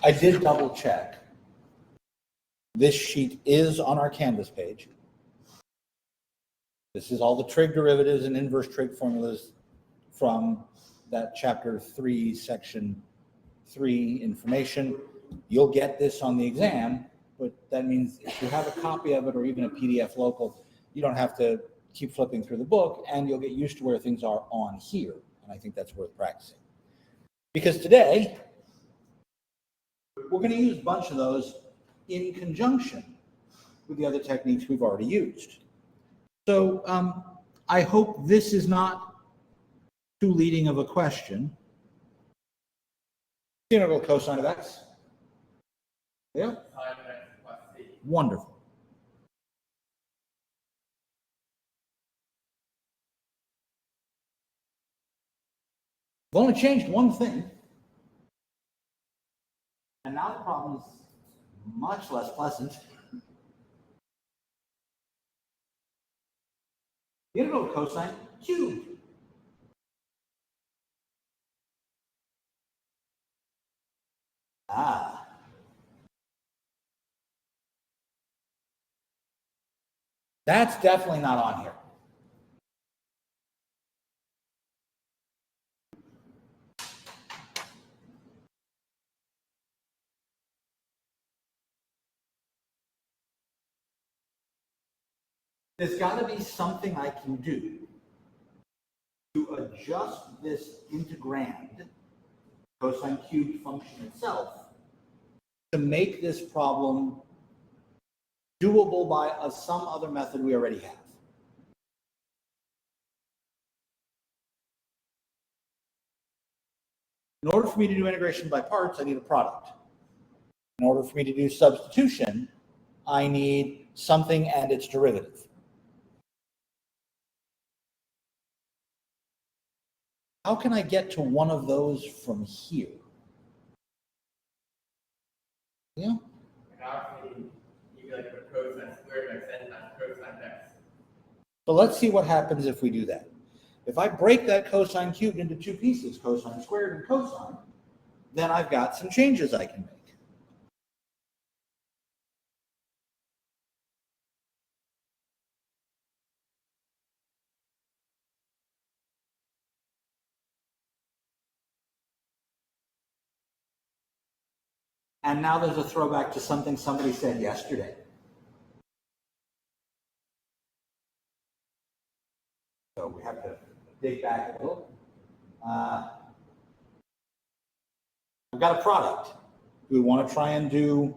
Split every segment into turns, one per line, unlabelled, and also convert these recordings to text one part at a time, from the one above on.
I did double check. This sheet is on our Canvas page. This is all the trig derivatives and inverse trig formulas from that chapter 3, section 3 information. You'll get this on the exam, but that means if you have a copy of it or even a PDF local, you don't have to keep flipping through the book, and you'll get used to where things are on here. And I think that's worth practicing. Because today, we're going to use a bunch of those in conjunction with the other techniques we've already used. So I hope this is not too leading of a question. Integral cosine of x. Yeah? Wonderful. I've only changed one thing. And now the problem is much less pleasant. The integral of cosine cubed. Ah. That's definitely not on here. There's got to be something I can do to adjust this integrand, cosine cubed function itself, to make this problem doable by some other method we already have. In order for me to do integration by parts, I need a product. In order for me to do substitution, I need something and its derivative. How can I get to one of those from here? Yeah? So let's see what happens if we do that. If I break that cosine cubed into two pieces, cosine squared and cosine, then I've got some changes I can make. And now there's a throwback to something somebody said yesterday. So we have to dig back a little. I've got a product. Do we want to try and do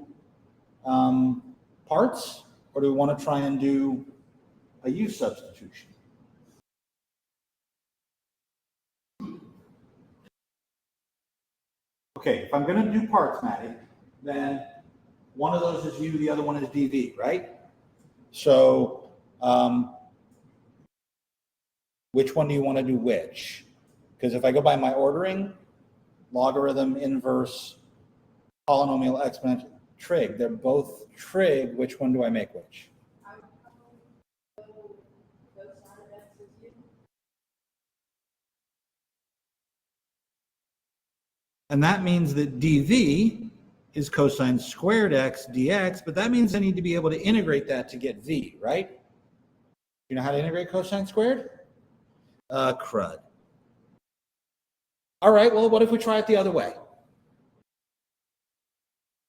parts, or do we want to try and do a U substitution? Okay, if I'm going to do parts, Maddie, then one of those is U, the other one is dV, right? So which one do you want to do which? Because if I go by my ordering, logarithm, inverse, polynomial, exponential, trig, they're both trig. Which one do I make which? And that means that dV is cosine squared x dx, but that means I need to be able to integrate that to get v, right? You know how to integrate cosine squared? Crud. All right, well, what if we try it the other way?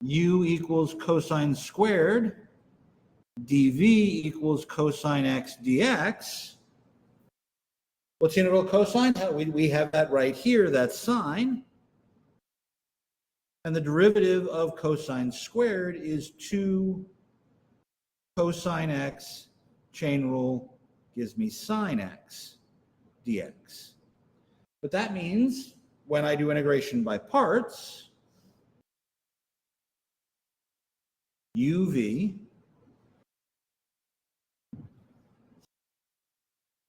U equals cosine squared, dV equals cosine x dx. What's the integral of cosine? We have that right here, that's sine. And the derivative of cosine squared is 2 cosine x, chain rule, gives me sine x dx. But that means when I do integration by parts, uv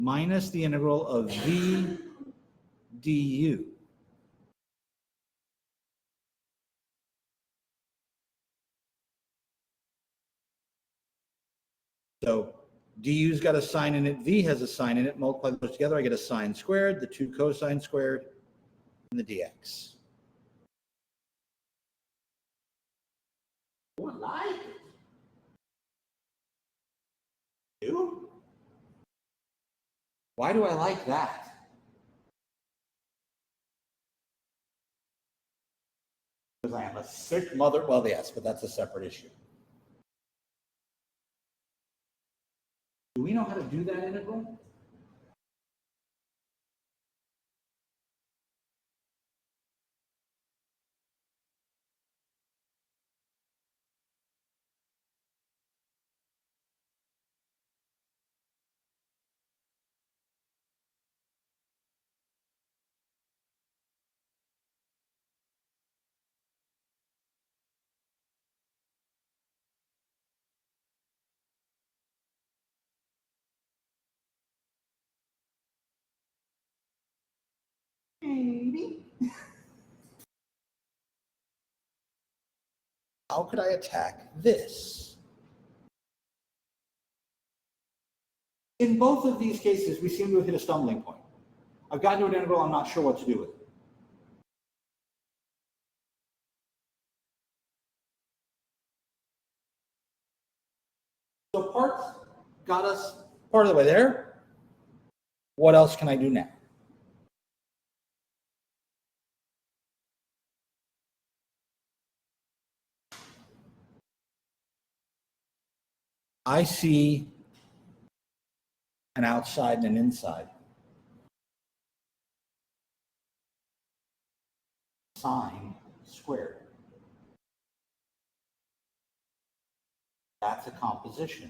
minus the integral of v du. So du's got a sign in it, v has a sign in it, multiply those together, I get a sine squared, the 2 cosine squared, and the dx. Oh, I like it. You? Why do I like that? Because I am a sick mother. Well, yes, but that's a separate issue. Do we know how to do that integral? Maybe. How could I attack this? In both of these cases, we seem to have hit a stumbling point. I've gotten to an integral, I'm not sure what to do with it. So parts got us part of the way there. What else can I do now? I see an outside and an inside. Sine squared. That's a composition.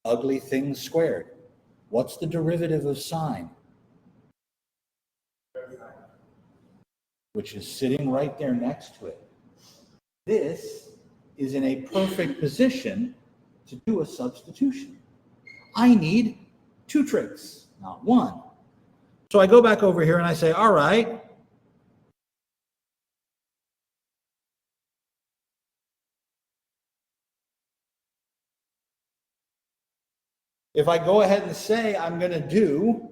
Ugly things squared. What's the derivative of sine? Which is sitting right there next to it. This is in a perfect position to do a substitution. I need two tricks, not one. So I go back over here and I say, all right, if I go ahead and say I'm going to do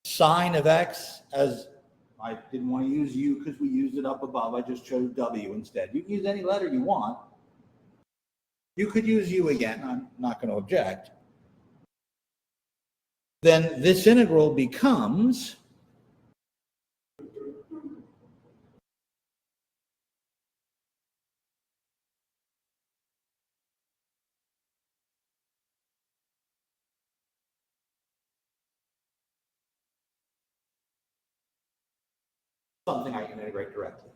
sine of x, as I didn't want to use u because we used it up above, I just chose w instead. You can use any letter you want. You could use u again, I'm not going to object. Then this integral becomes something I can integrate directly.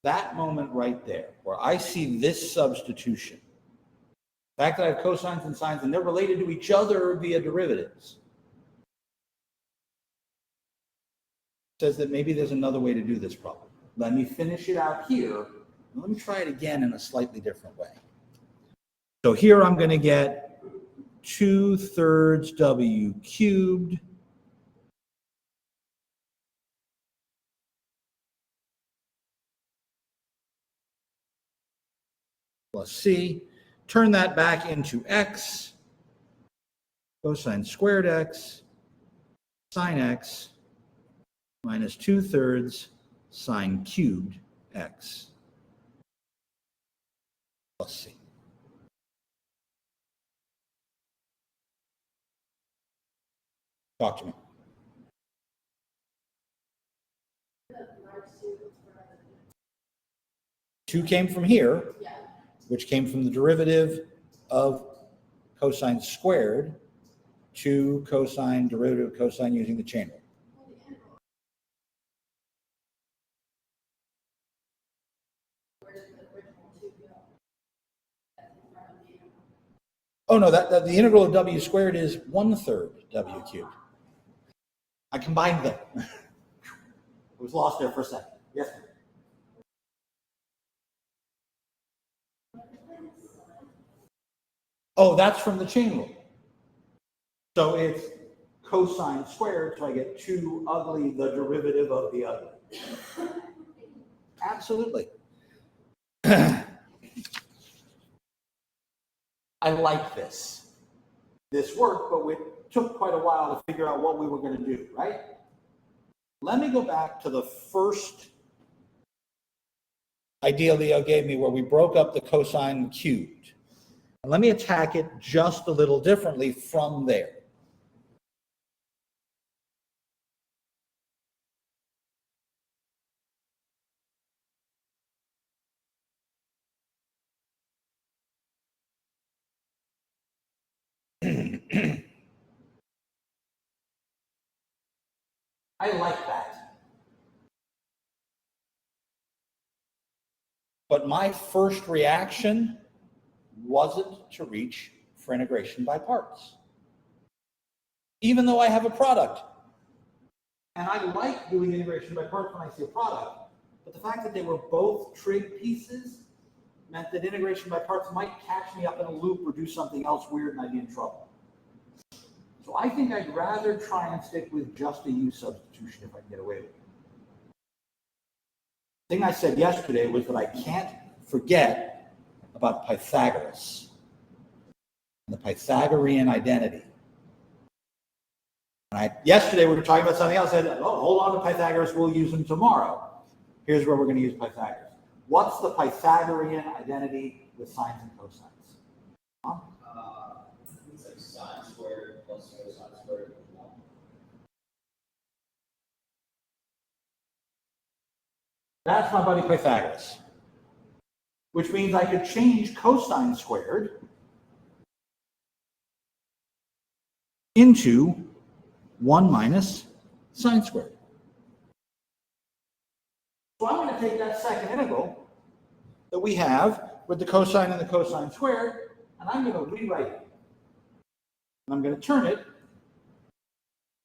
That moment right there, where I see this substitution, the fact that I have cosines and sines and they're related to each other via derivatives, says that maybe there's another way to do this problem. Let me finish it out here. And let me try it again in a slightly different way. So here I'm going to get 2/3 w cubed plus c. Turn that back into x, cosine squared x, sine x, minus 2/3 sine cubed x plus c. Talk to me. Two came from here, which came from the derivative of cosine squared, 2 cosine derivative of cosine using the chain rule. Oh no, that the integral of w squared is 1/3 w cubed. I combined them. I was lost there for a second. Yes. Oh, that's from the chain rule. So it's cosine squared, so I get 2 ugly, the derivative of the ugly. Absolutely. I like this. This worked, but it took quite a while to figure out what we were going to do, right? Let me go back to the first idea Leo gave me where we broke up the cosine cubed. And let me attack it just a little differently from there. I like that. But my first reaction wasn't to reach for integration by parts. Even though I have a product. And I like doing integration by parts when I see a product. But the fact that they were both trig pieces meant that integration by parts might catch me up in a loop or do something else weird and I'd be in trouble. So I think I'd rather try and stick with just a U substitution if I can get away with it. The thing I said yesterday was that I can't forget about Pythagoras and the Pythagorean identity. Yesterday we were talking about something else. I said, oh, hold on to Pythagoras, we'll use them tomorrow. Here's where we're going to use Pythagoras. What's the Pythagorean identity with sines and cosines? Huh?
It's like sine squared plus cosine squared equals 1.
That's my buddy Pythagoras. Which means I could change cosine squared into 1 minus sine squared. So I'm going to take that second integral that we have with the cosine and the cosine squared, and I'm going to rewrite it. And I'm going to turn it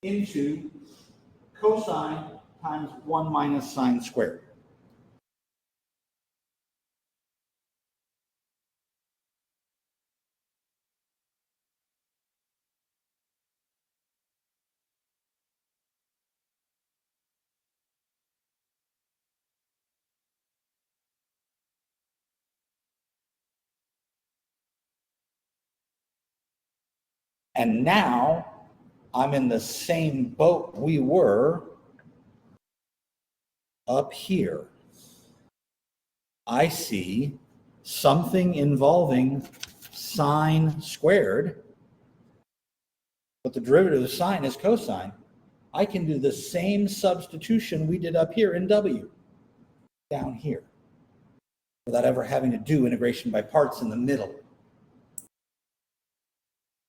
into cosine times 1 minus sine squared. And now I'm in the same boat we were up here. I see something involving sine squared, but the derivative of sine is cosine. I can do the same substitution we did up here in W down here without ever having to do integration by parts in the middle.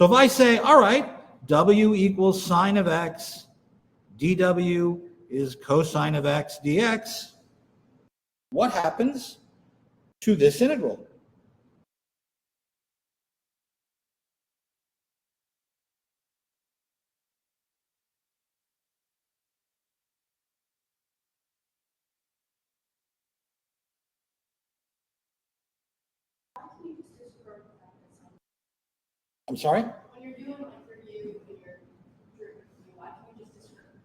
So if I say, all right, W equals sine of x, dW is cosine of x dx, what happens to this integral? I'm sorry?
When you're doing like for you, when you're why can't you just discard?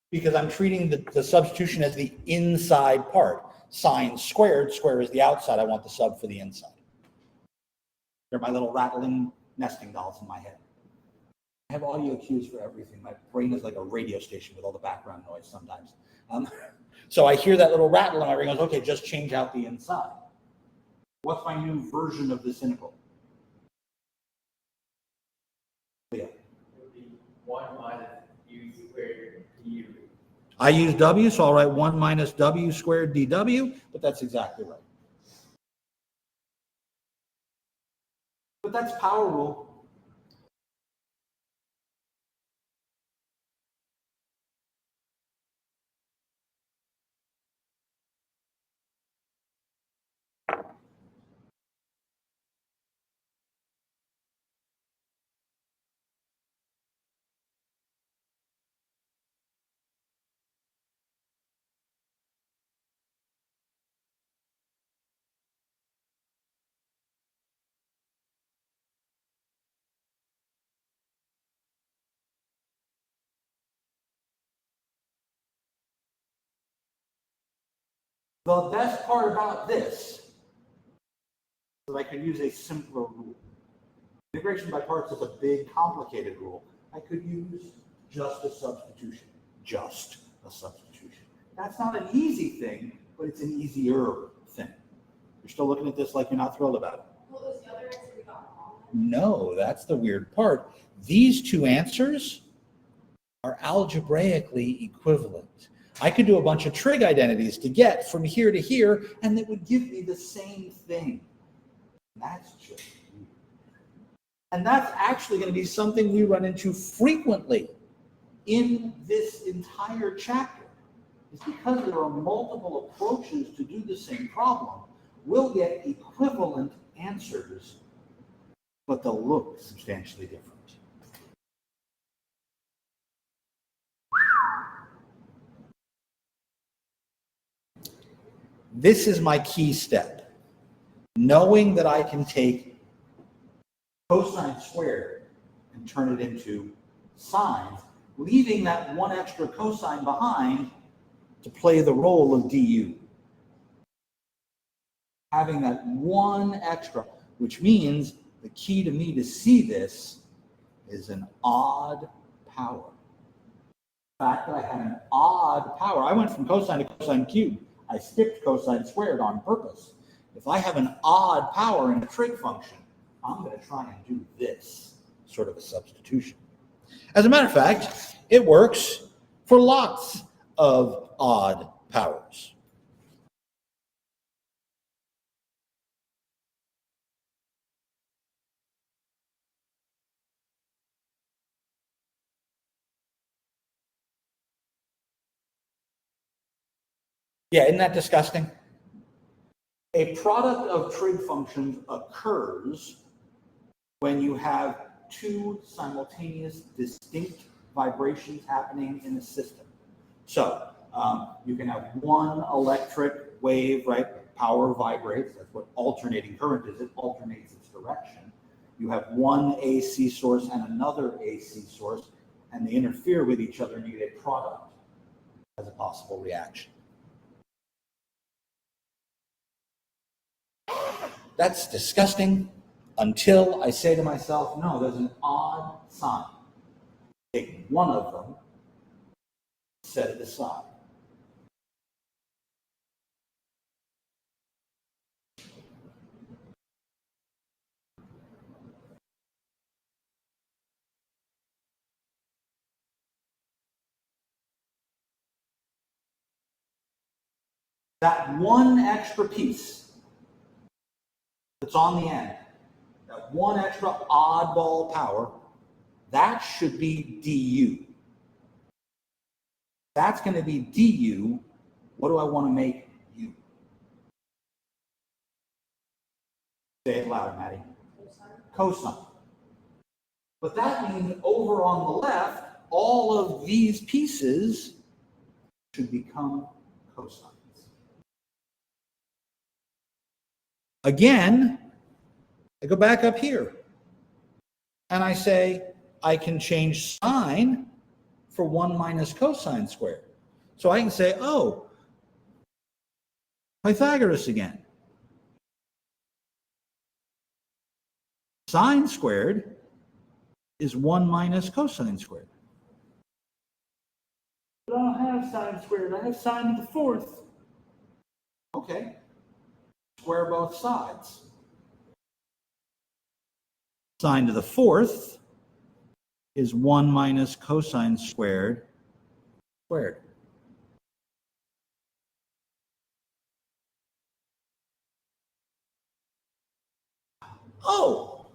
Because I'm treating the substitution as the inside part. Sine squared, square is the outside. I want the sub for the inside. They're my little rattling nesting dolls in my head. I have audio cues for everything. My brain is like a radio station with all the background noise sometimes. So I hear that little rattle and my brain goes, okay, just change out the inside. What's my new version of this integral? Yeah.
It would be 1 minus u squared du.
I use W, so I'll write 1 minus W squared dW, but that's exactly right. But that's power rule. The best part about this is that I could use a simpler rule. Integration by parts is a big, complicated rule. I could use just a substitution. Just a substitution. That's not an easy thing, but it's an easier thing. You're still looking at this like you're not thrilled about it.
What was the other answer we got wrong?
No, that's the weird part. These two answers are algebraically equivalent. I could do a bunch of trig identities to get from here to here, and it would give me the same thing. That's just weird. And that's actually going to be something we run into frequently in this entire chapter. It's because there are multiple approaches to do the same problem. We'll get equivalent answers, but they'll look substantially different. This is my key step. Knowing that I can take cosine squared and turn it into sines, leaving that one extra cosine behind to play the role of du. Having that one extra, which means the key to me to see this is an odd power. The fact that I had an odd power, I went from cosine to cosine cubed. I skipped cosine squared on purpose. If I have an odd power in a trig function, I'm going to try and do this sort of a substitution. As a matter of fact, it works for lots of odd powers. Yeah, isn't that disgusting? A product of trig functions occurs when you have two simultaneous distinct vibrations happening in a system. So you can have one electric wave, right? Power vibrates. That's what alternating current is. It alternates its direction. You have one AC source and another AC source, and they interfere with each other, and you get a product as a possible reaction. That's disgusting until I say to myself, no, there's an odd sign. Take one of them, set it aside. That one extra piece that's on the end, that one extra oddball power, that should be du. That's going to be du. What do I want to make u? Say it louder, Maddie. Cosine. But that means over on the left, all of these pieces should become cosines. Again, I go back up here and I say I can change sine for 1 minus cosine squared. So I can say, oh, Pythagoras again. Sine squared is 1 minus cosine squared. But I don't have sine squared, I have sine to the fourth. Okay, square both sides. Sine to the fourth is 1 minus cosine squared squared. Oh!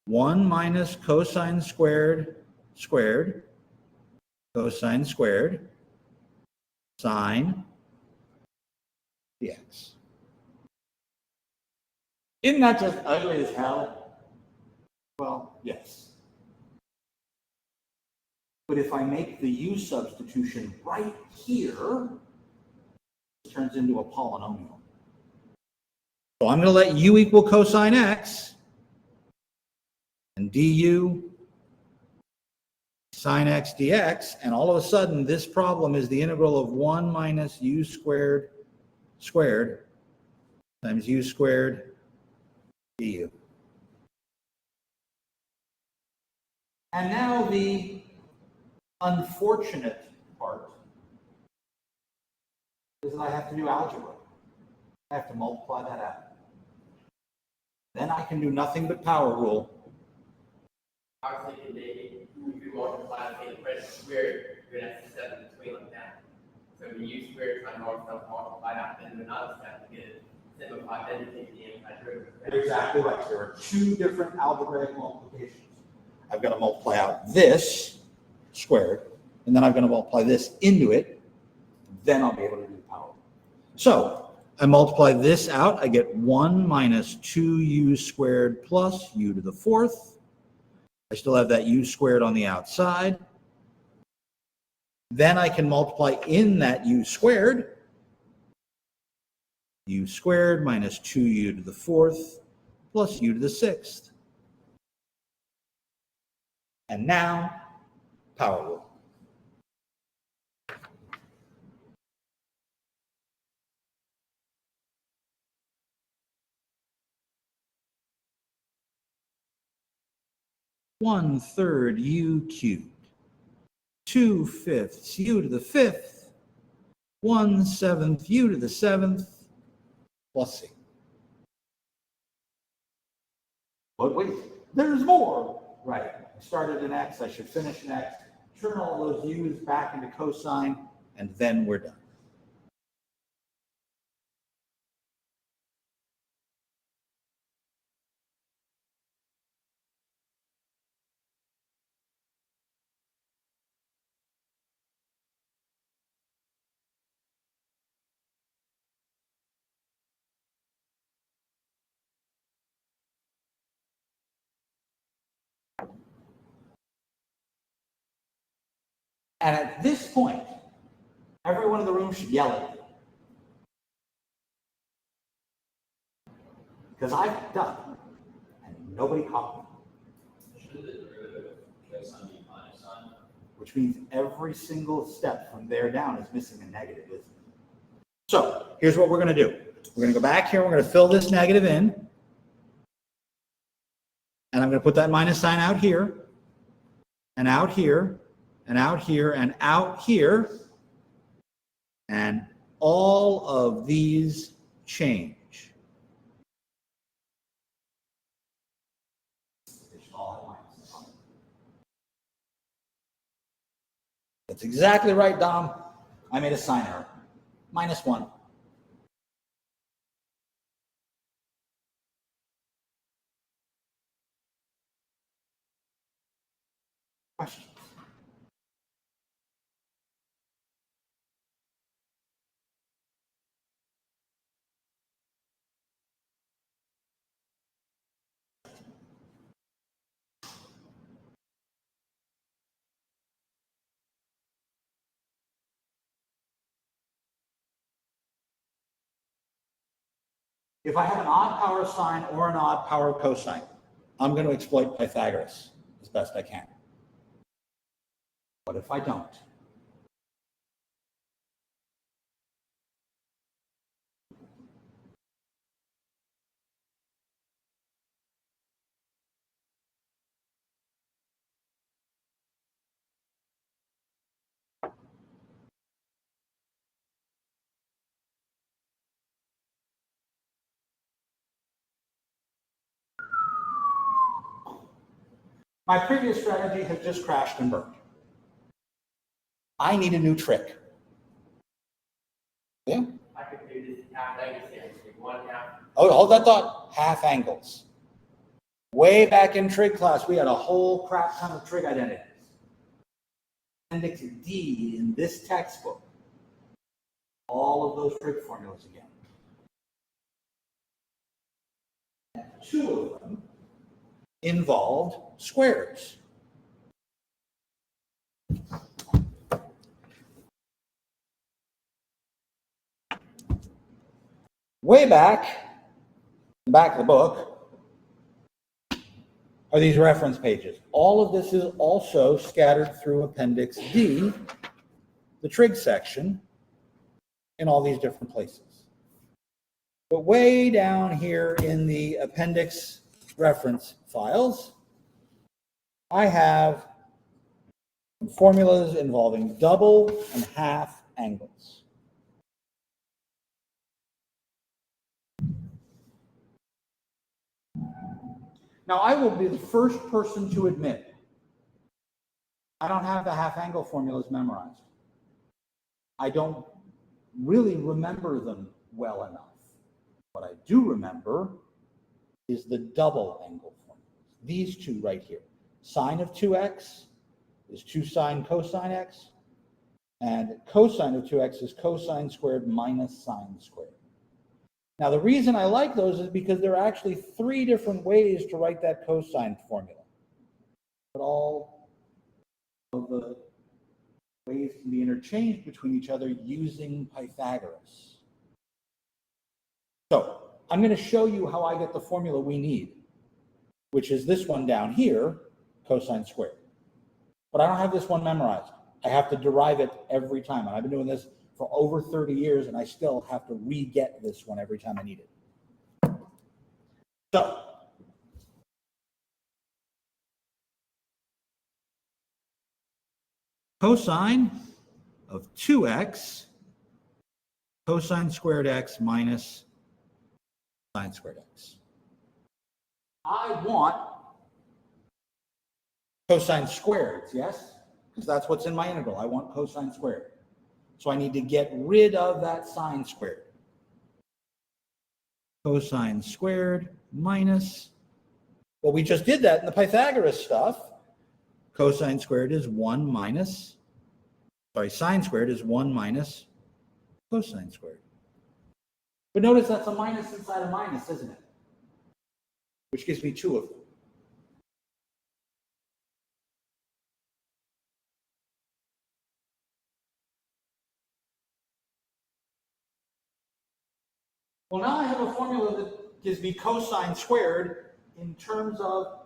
One minus cosine squared squared, cosine squared, sine dx. Isn't that just ugly as hell? Well, yes. But if I make the u substitution right here, it turns into a polynomial. So I'm going to let u equal cosine x, and du sine x dx, and all of a sudden this problem is the integral of 1 minus u squared times u squared du. And now the unfortunate part is that I have to do algebra. I have to multiply that out. Then I can do nothing but power rule.
I was thinking maybe if you multiply the pressure squared, you're gonna have to step in between like that. So if you use squared try to multiply out, then do another step to get it simplified, then you take the antiderivative.
Exactly right. There are two different algebraic multiplications. I've got to multiply out this squared, and then I'm going to multiply this into it. Then I'll be able to do power. So I multiply this out. I get 1 minus 2u squared plus u to the fourth. I still have that u squared on the outside. Then I can multiply in that u squared minus 2u to the fourth plus u to the sixth. And now, power rule. One third u cubed, 2/5 u to the fifth, 1/7 u to the seventh, plus c. But wait, there's more. Right, I started in x, I should finish in x, turn all those u's back into cosine, and then we're done. And at this point, everyone in the room should yell at me. Because I've done, and nobody caught me.
Should the derivative cosine be minus sign?
Which means every single step from there down is missing a negative, isn't it? So here's what we're going to do. We're going to go back here. We're going to fill this negative in. And I'm going to put that minus sign out here, and out here, and out here, and out here. And all of these change. That's exactly right, Dom. I made a sign error. -1. Questions? If I have an odd power sine or an odd power cosine, I'm going to exploit Pythagoras as best I can. What if I don't? My previous strategy has just crashed and burned. I need a new trick. Yeah?
I could do this half angle here, one half.
Oh, hold that thought. Half angles. Way back in trig class, we had a whole crap ton of trig identities. Appendix D in this textbook. All of those trig formulas again. And 2 of them involved squares. Way back, in the back of the book, are these reference pages. All of this is also scattered through Appendix D, the trig section, in all these different places. But way down here in the appendix reference files, I have formulas involving double and half angles. Now, I will be the first person to admit I don't have the half angle formulas memorized. I don't really remember them well enough. What I do remember is the double angle formulas. These two right here. Sine of 2x is 2 sine cosine x, and cosine of 2x is cosine squared minus sine squared. Now, the reason I like those is because there are actually 3 different ways to write that cosine formula. But all of the ways can be interchanged between each other using Pythagoras. So I'm going to show you how I get the formula we need, which is this one down here, cosine squared. But I don't have this one memorized. I have to derive it every time. And I've been doing this for over 30 years, and I still have to re-get this one every time I need it. So cosine of 2x cosine squared x minus sine squared x. I want cosine squared, yes? Because that's what's in my integral. I want cosine squared. So I need to get rid of that sine squared. Cosine squared minus, well, we just did that in the Pythagoras stuff. Cosine squared is 1 minus, sine squared is 1 minus cosine squared. But notice that's a minus inside a minus, isn't it? Which gives me 2 of them. Well, now I have a formula that gives me cosine squared in terms of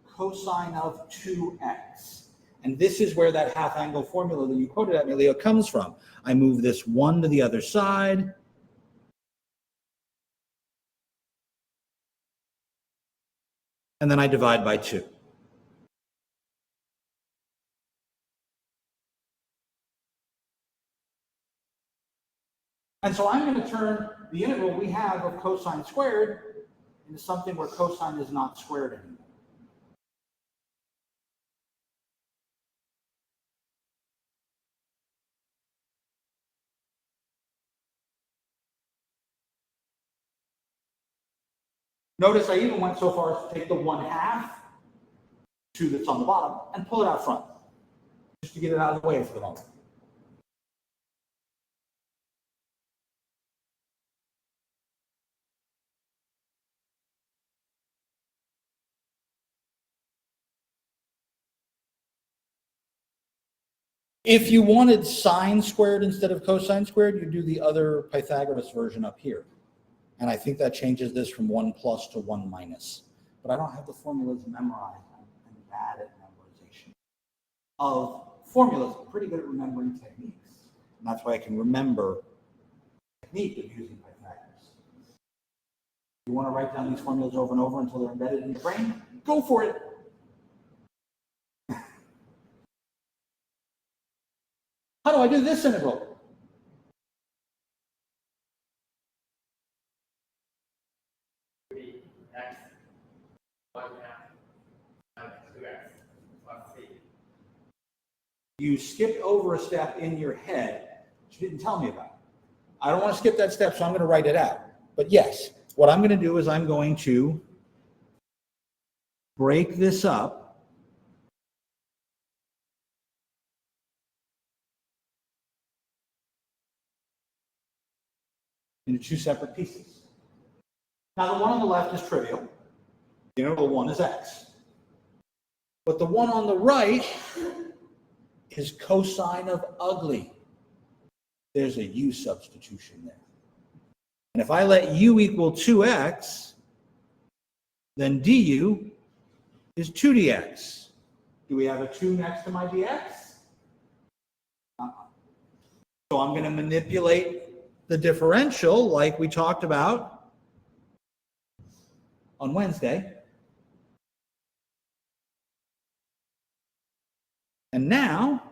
cosine of 2x. And this is where that half angle formula that you quoted at me, Leo, comes from. I move this 1 to the other side. And then I divide by 2. And so I'm going to turn the integral we have of cosine squared into something where cosine is not squared anymore. Notice I even went so far as to take the 1/2, 2 that's on the bottom, and pull it out front, just to get it out of the way for the moment. If you wanted sine squared instead of cosine squared, you do the other Pythagoras version up here. And I think that changes this from 1 plus to 1 minus. But I don't have the formulas memorized. I'm bad at memorization of formulas. I'm pretty good at remembering techniques. And that's why I can remember the technique of using Pythagoras. If you want to write down these formulas over and over until they're embedded in your brain, go for it. How do I do this integral?
X 1/2 times 2x plus c.
You skipped over a step in your head, which you didn't tell me about. I don't want to skip that step, so I'm going to write it out. But yes, what I'm going to do is I'm going to break this up into 2 separate pieces. Now, the one on the left is trivial. The integral 1 is x. But the one on the right is cosine of ugly. There's a u substitution there. And if I let u equal 2x, then du is 2dx. Do we have a 2 next to my dx? So I'm going to manipulate the differential like we talked about on Wednesday. And now,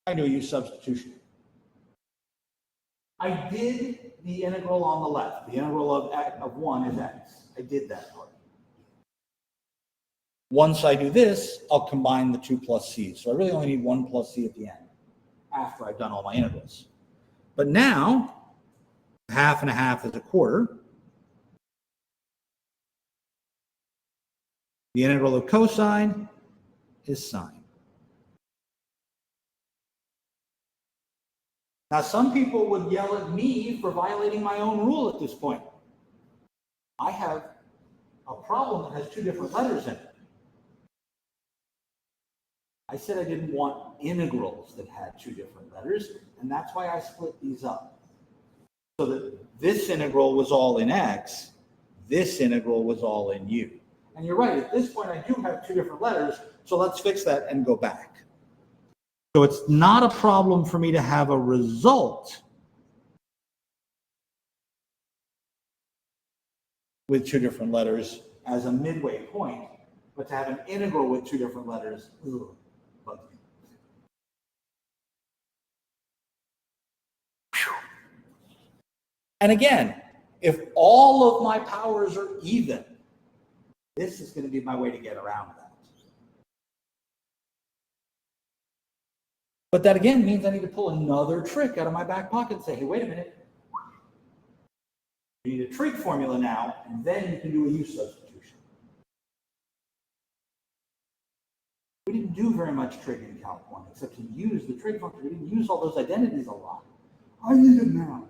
I do use substitution. I did the integral on the left. The integral of 1 is x. I did that part. Once I do this, I'll combine the 2 plus c's. So I really only need 1 plus c at the end after I've done all my integrals. But now, half and a half is a quarter. The integral of cosine is sine. Now, some people would yell at me for violating my own rule at this point. I have a problem that has 2 different letters in it. I said I didn't want integrals that had 2 different letters, and that's why I split these up. So that this integral was all in x, this integral was all in u. And you're right, at this point I do have 2 different letters, so let's fix that and go back. So it's not a problem for me to have a result with 2 different letters as a midway point, but to have an integral with 2 different letters, bugs me. And again, if all of my powers are even, this is going to be my way to get around that. But that again means I need to pull another trick out of my back pocket and say, hey, wait a minute. You need a trig formula now, and then you can do a use substitution. We didn't do very much trig in Calc 1, except to use the trig function. We didn't use all those identities a lot. I need them now.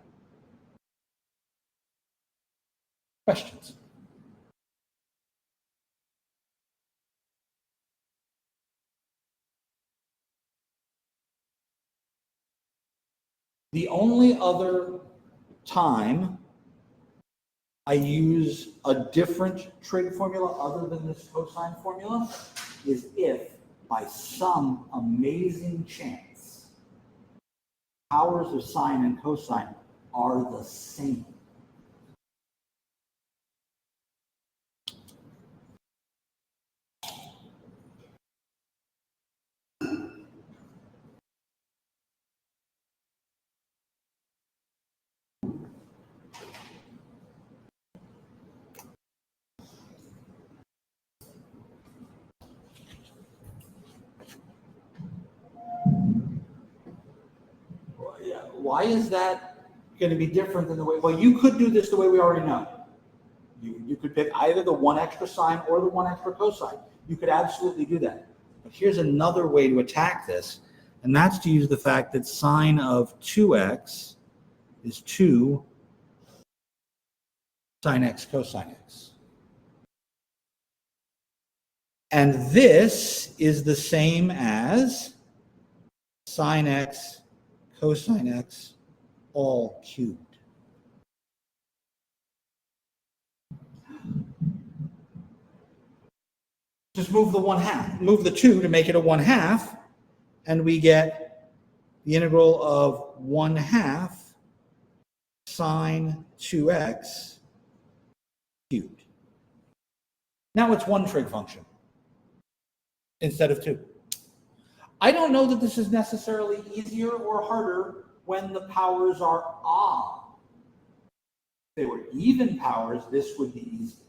Questions? The only other time I use a different trig formula other than this cosine formula is if, by some amazing chance, powers of sine and cosine are the same. Why is that going to be different than the way? Well, you could do this the way we already know. You could pick either the 1 extra sine or the 1 extra cosine. You could absolutely do that. But here's another way to attack this, and that's to use the fact that sine of 2x is 2 sine x cosine x. And this is the same as sine x cosine x all cubed. Just move the 1/2, move the 2 to make it a 1/2, and we get the integral of 1/2 sine 2x cubed. Now it's 1 trig function instead of 2. I don't know that this is necessarily easier or harder when the powers are odd. If they were even powers, this would be easy.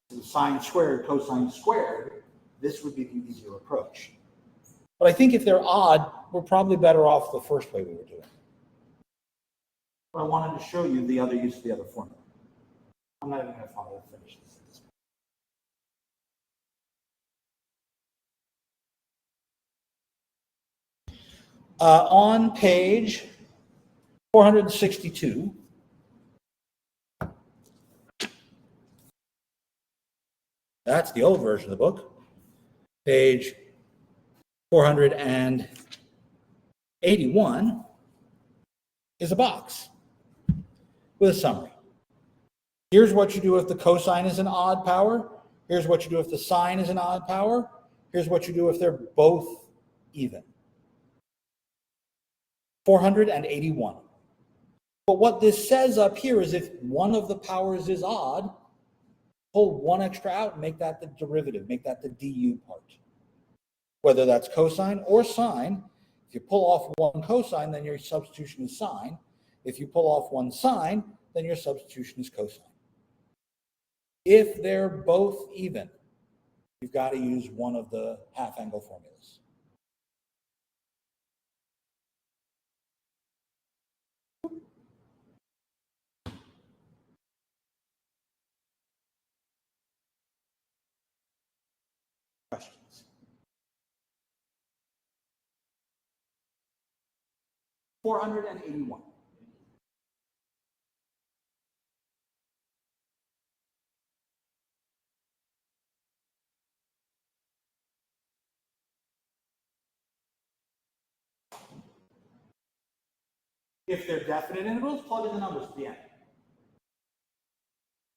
So sine squared, cosine squared, this would be the easier approach. But I think if they're odd, we're probably better off the first way we were doing it. But I wanted to show you the other use of the other formula. I'm not even going to follow the finish this. On page 462, that's the old version of the book. Page 481 is a box with a summary. Here's what you do if the cosine is an odd power. Here's what you do if the sine is an odd power. Here's what you do if they're both even. 481. But what this says up here is if one of the powers is odd, pull one extra out and make that the derivative, make that the du part. Whether that's cosine or sine, if you pull off one cosine, then your substitution is sine. If you pull off one sine, then your substitution is cosine. If they're both even, you've got to use one of the half-angle formulas. Questions? 481. If they're definite intervals, plug in the numbers at the end.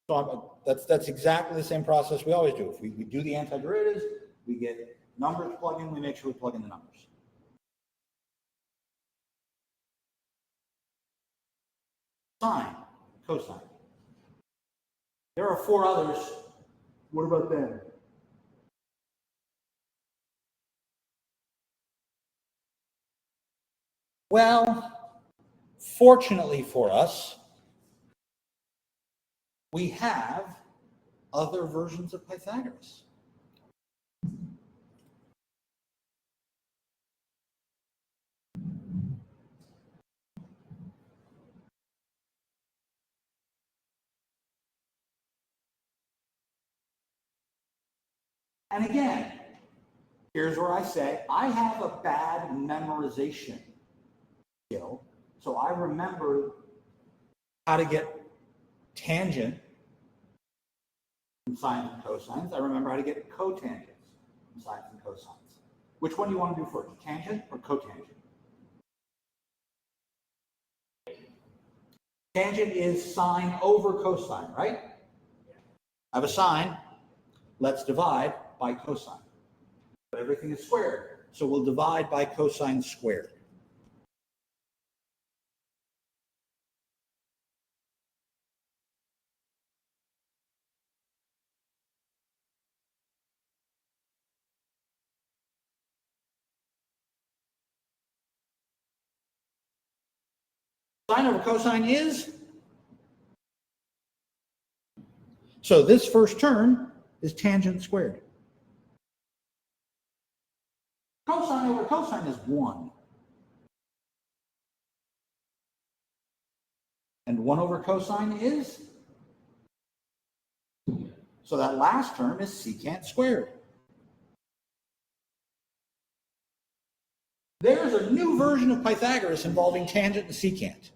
So that's exactly the same process we always do. If we do the antiderivatives, we get numbers plugged in, we make sure we plug in the numbers. Sine, cosine. There are four others. What about them? Well, fortunately for us, we have other versions of Pythagoras. And again, here's where I say I have a bad memorization skill, so I remember how to get tangent from sines and cosines. I remember how to get cotangents from sines and cosines. Which one do you want to do first, tangent or cotangent? Tangent is sine over cosine, right? I have a sine. Let's divide by cosine. But everything is squared, so we'll divide by cosine squared. Sine over cosine is? So this first term is tangent squared. Cosine over cosine is 1. And 1 over cosine is? So that last term is secant squared. There's a new version of Pythagoras involving tangent and secant.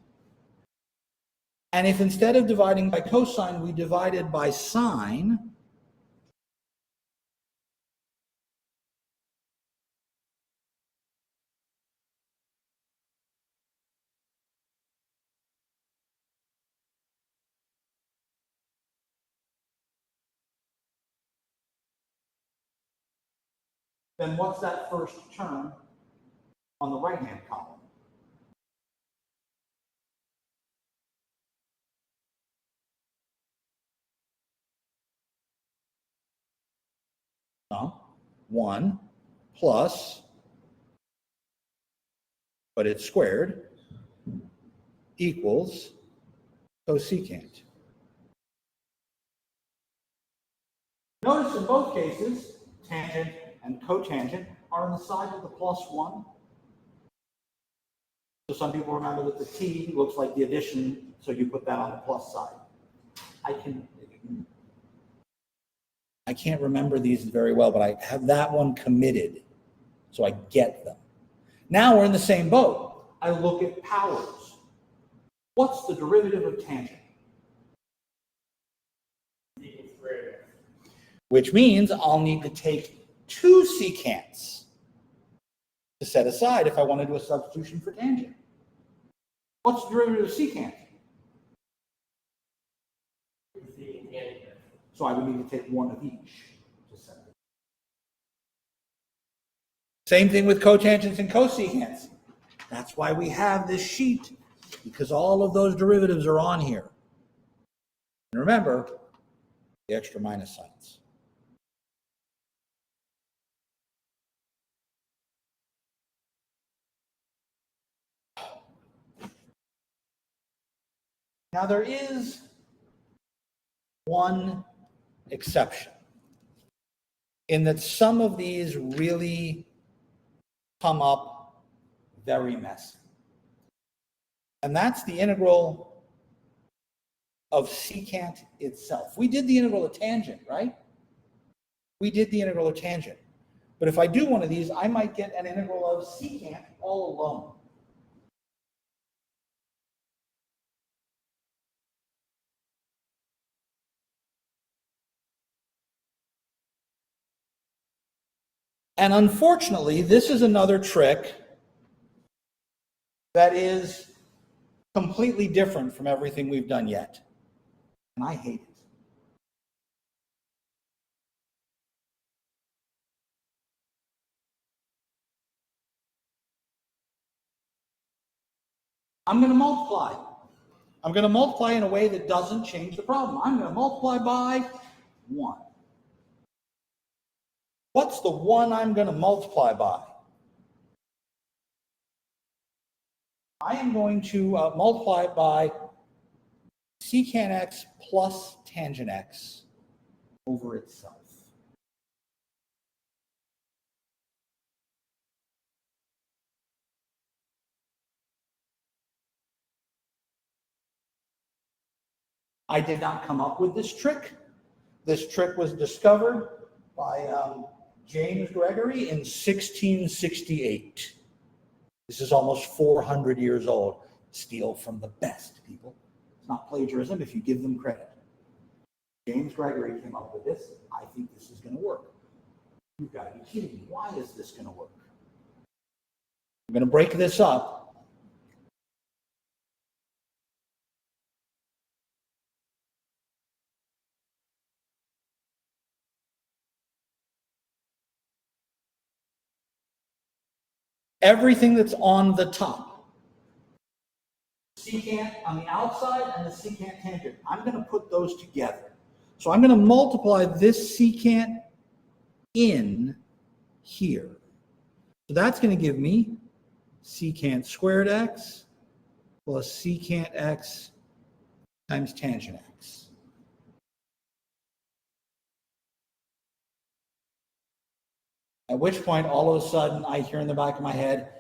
And if instead of dividing by cosine, we divided by sine, then what's that first term on the right-hand column? No, 1 plus, but it's squared, equals cosecant. Notice in both cases, tangent and cotangent are on the side of the plus 1. So some people remember that the t looks like the addition, so you put that on the plus side. I can't remember these very well, but I have that one committed, so I get them. Now we're in the same boat. I look at powers. What's the derivative of tangent?
Secant squared.
Which means I'll need to take two secants to set aside if I want to do a substitution for tangent. What's the derivative of secant?
Secant tangent.
So I would need to take one of each to set it. Same thing with cotangents and cosecants. That's why we have this sheet, because all of those derivatives are on here. And remember, the extra minus signs. Now there is one exception in that some of these really come up very messy. And that's the integral of secant itself. We did the integral of tangent, right? We did the integral of tangent. But if I do one of these, I might get an integral of secant all alone. And unfortunately, this is another trick that is completely different from everything we've done yet. And I hate it. I'm going to multiply. I'm going to multiply in a way that doesn't change the problem. I'm going to multiply by 1. What's the 1 I'm going to multiply by? I am going to multiply it by secant x plus tangent x over itself. I did not come up with this trick. This trick was discovered by James Gregory in 1668. This is almost 400 years old. Steal from the best, people. It's not plagiarism if you give them credit. James Gregory came up with this. I think this is going to work. You've got to be kidding me. Why is this going to work? I'm going to break this up. Everything that's on the top, secant on the outside and the secant tangent, I'm going to put those together. So I'm going to multiply this secant in here. So that's going to give me secant squared x plus secant x times tangent x. At which point, all of a sudden, I hear in the back of my head,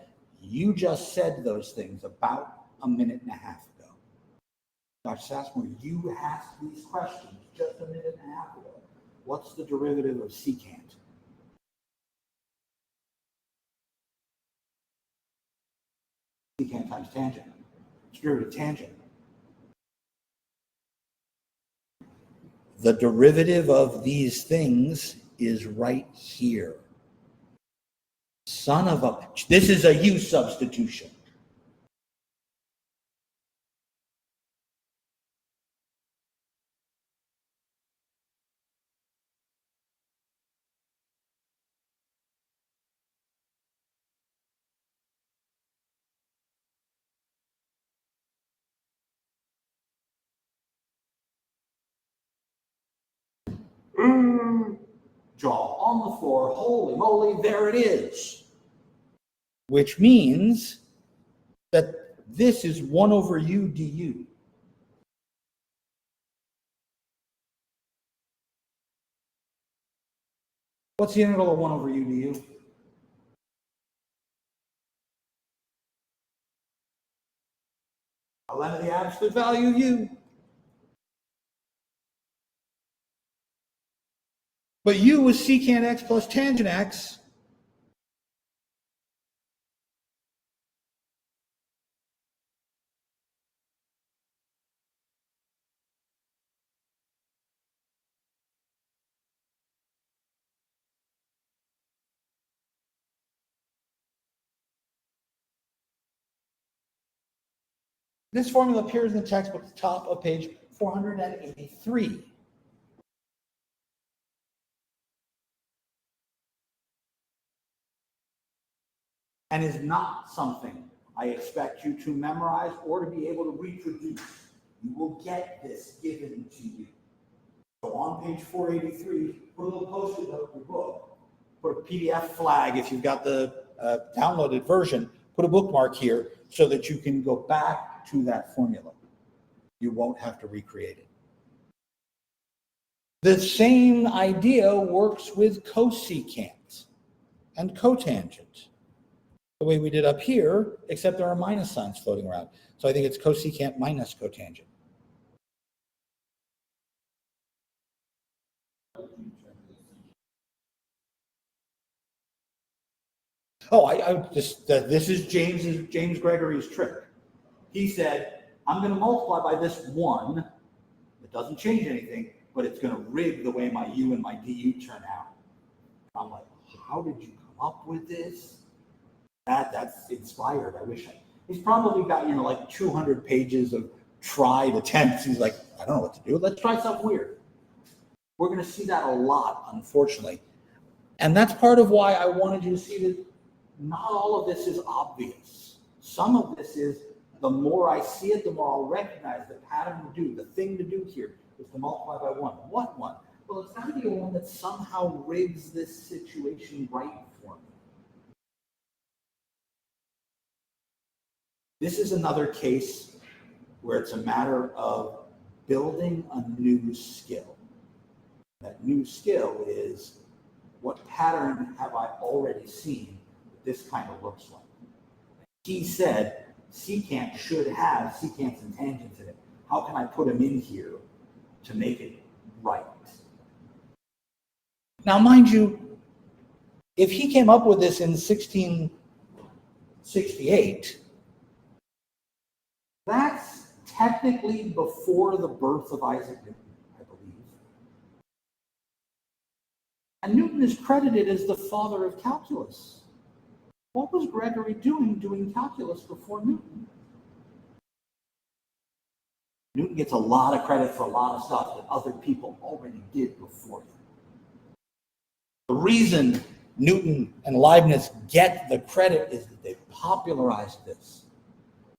you just said those things about a minute and a half ago. Dr. Sassmore, you asked these questions just a minute and a half ago. What's the derivative of secant? Secant times tangent. It's derivative of tangent. The derivative of these things is right here. Son of a bitch. This is a U substitution. Jaw on the floor. Holy moly, there it is. Which means that this is 1 over u du. What's the integral of 1 over u du? ln of the absolute value of u. But u was secant x plus tangent x. This formula appears in the textbook at the top of page 483. And is not something I expect you to memorize or to be able to reproduce. You will get this given to you. So on page 483, put a little post-it note in your book, put a PDF flag if you've got the downloaded version, put a bookmark here so that you can go back to that formula. You won't have to recreate it. The same idea works with cosecant and cotangent, the way we did up here, except there are minus signs floating around. So I think it's cosecant minus cotangent. Oh, this is James Gregory's trick. He said, I'm going to multiply by this 1. It doesn't change anything, but it's going to rig the way my u and my du turn out. I'm like, how did you come up with this? That's inspired. He's probably got, like 200 pages of tried attempts. He's like, I don't know what to do. Let's try something weird. We're going to see that a lot, unfortunately. And that's part of why I wanted you to see that not all of this is obvious. Some of this is, the more I see it, the more I'll recognize the pattern to do. The thing to do here is to multiply by 1. What 1? Well, it's got to be a 1 that somehow rigs this situation right for me. This is another case where it's a matter of building a new skill. That new skill is, what pattern have I already seen that this kind of looks like? He said secant should have secants and tangents in it. How can I put them in here to make it right? Now, mind you, if he came up with this in 1668, that's technically before the birth of Isaac Newton, I believe. And Newton is credited as the father of calculus. What was Gregory doing calculus before Newton? Newton gets a lot of credit for a lot of stuff that other people already did before him. The reason Newton and Leibniz get the credit is that they popularized this.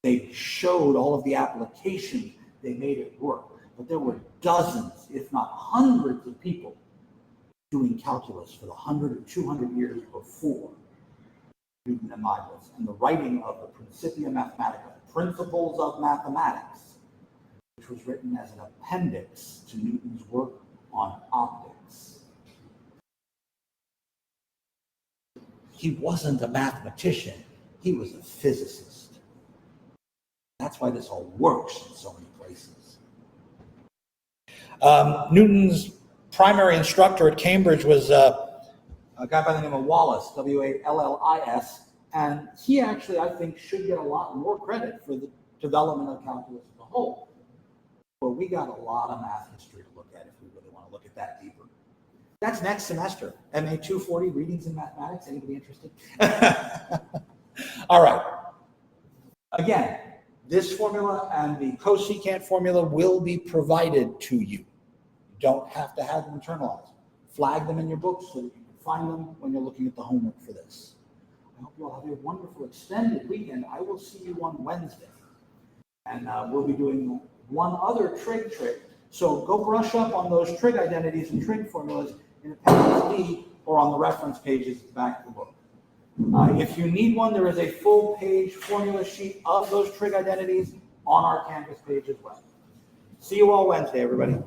They showed all of the applications. They made it work. But there were dozens, if not hundreds of people doing calculus for the 100 or 200 years before Newton and Leibniz, and the writing of the Principia Mathematica, Principles of Mathematics, which was written as an appendix to Newton's work on optics. He wasn't a mathematician, he was a physicist. That's why this all works in so many places. Newton's primary instructor at Cambridge was a guy by the name of Wallis, W-A-L-L-I-S, and he actually, I think, should get a lot more credit for the development of calculus as a whole. But we got a lot of math history to look at if we really want to look at that deeper. That's next semester, SMA140, Readings in Mathematics. Anybody interested? All right. Again, this formula and the cosecant formula will be provided to you. You don't have to have them internalized. Flag them in your books so that you can find them when you're looking at the homework for this. I hope you all have a wonderful extended weekend. I will see you on Wednesday. And we'll be doing one other trig trick. So go brush up on those trig identities and trig formulas in Appendix D or on the reference pages at the back of the book. If you need one, there is a full page formula sheet of those trig identities on our Canvas page as well. See you all Wednesday, everybody.